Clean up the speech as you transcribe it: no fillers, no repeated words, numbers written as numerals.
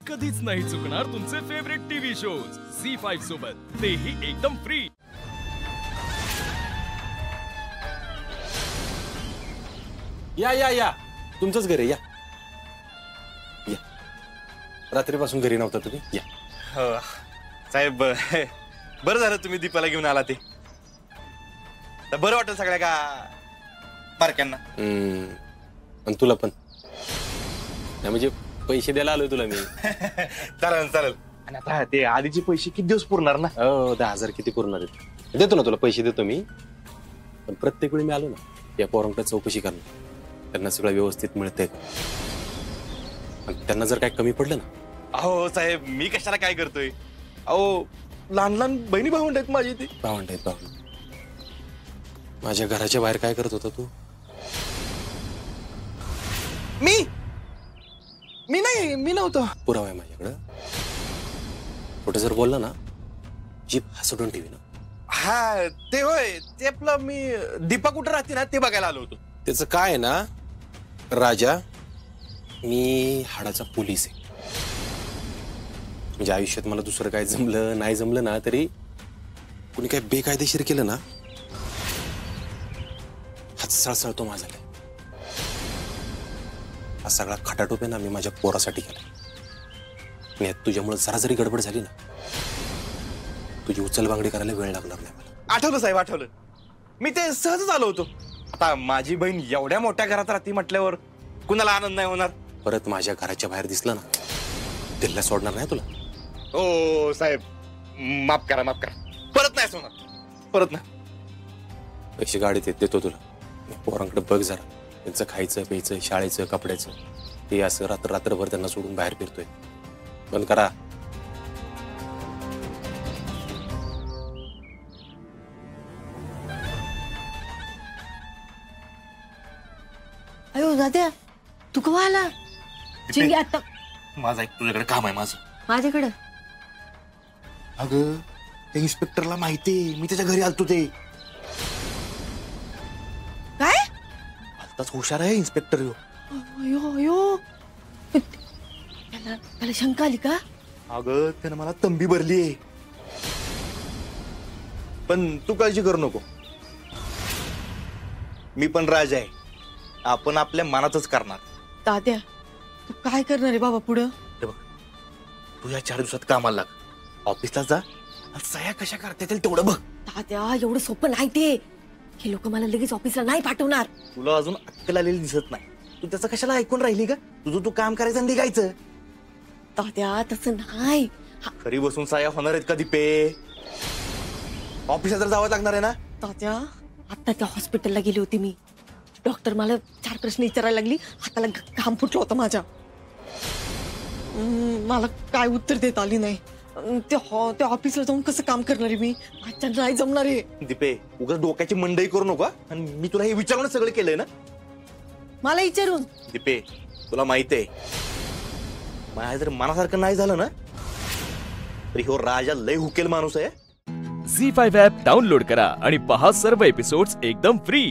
कधीच नाही चुकणार तुमचे फेवरेट टीव्ही शोज झी5 सोबत, तेही एकदम फ्री। या या या तुमचंच घर आहे, या या। रात्रीपासून घरी नव्हता तुम्ही, या। हो साहेब, बरं झालं तुम्ही दीपाला घेऊन आला ते, बरं वाटेल सगळ्या का बारक्यांना। आणि तुला पण नाही, म्हणजे पैसे द्यायला आलोय तुला मी। चालेल चालेल। आणि आता ते आधीचे पैसे किती दिवस पुरणार ना? हो 10,000 किती पुरणार आहेत? देतो ना तुला, पैसे देतो मी। पण प्रत्येक वेळी मी आलो ना या पोरांकडे चौकशी करणार, त्यांना सगळं व्यवस्थित मिळतंय का, आणि त्यांना जर काय कमी पडलं ना। अहो साहेब, मी कशाला काय करतोय? अहो लहान लहान बहिणी भावंड आहेत माझी, ती भावंड आहेत भावंड। माझ्या घराच्या बाहेर काय करत होता तू? मी नव्हतो। पुरावा आहे माझ्याकडं, कुठे जर बोलला ना जीप हसडून ठेवी ना। हा ते होय, ते आपलं मी दीपा कुठं राहते ना ते बघायला आलो होतो। त्याचं काय आहे ना राजा, मी हाडाचा पोलीस आहे। म्हणजे आयुष्यात मला दुसरं काय जमलं नाही जमलं ना तरी कुणी काय बेकायदेशीर केलं ना, हात सळसळतो माझा। हा सगळा खटाटोप आहे ना मी माझ्या पोरासाठी केला, आणि तुझ्यामुळे जरा जरी गडबड झाली ना, तुझी उचलबांगडी करायला वेळ लागणार नाही मला। आठवलं साहेब, आठवलं। मी ते सहजच आलो होतो। आता माझी बहीण एवढ्या मोठ्या घरात राहते म्हटल्यावर कुणाला आनंद नाही होणार? परत माझ्या घराच्या बाहेर दिसलं ना, दिल्ला सोडणार नाही तुला। ओ साहेब, माफ करा माफ करा, परत नाही होणार, परत नाही। पैसे गाडीत देतो तुला, पोरांकडे बघ जरा, त्यांचं खायचं प्यायचं शाळेचं कपड्याचं, ते असं रात्रभर त्यांना सोडून बाहेर फिरतोय, बंद करा। अयो दाद्या, तू कवा आला? चिंगी आता माझं एक तुझ्याकडे काम आहे माझं। माझ्याकडं? अगं त्या इन्स्पेक्टरला माहितीये मी त्याच्या घरी आलतो ते। काय? आताच हुशार आहे इन्स्पेक्टर। अयो अयो, त्याला शंका आली का? अगं त्यानं मला तंबी भरलीये, पण तू काळजी करू नको, मी पण राजा आहे, आपण आपल्या मनातच करणार। दाद्या, तू काय करणार आहे बाबा पुढं? हे बघ, तू या 4 दिवसात कामाला लाग, ऑफिसला जा, सह्या कशा करता येतील तेवढं बघ। दाद्या, एवढं सोपं नाही ते, हे लोक मला लगेच ऑफिसला नाही पाठवणार। तुला अजून अक्कल आलेली दिसत नाही, तू त्याचं कशाला ऐकून राहिली का? तुझं तू काम करायचं आणि निघायचं। दाद्या तसं नाही। घरी बसून साया होणार आहेत का दीपे? ऑफिसला तर जावं लागणार आहे ना? दाद्या, आता त्या हॉस्पिटलला गेली होती मी, डॉक्टर मला 4 प्रश्न विचारायला लागली, हाताला घाम फुटलं होतं माझ्या, मला काय उत्तर देत आली नाही। त्या ऑफिसला जाऊन कसं काम करणार आहे मी? माझ्या नाही जमणार आहे। दीपे, उगाच डोक्याची मंडई करू नका, आणि मी तुला हे विचारूनच सगळं केलंय ना? मला विचारून? दीपे, तुला माहिती आहे माझ्या जर मनासारखं नाही झालं ना तरी हो राजा लय हुकेल माणूस आहे। झी5 ॲप डाउनलोड करा आणि पहा सर्व एपिसोड्स एकदम फ्री।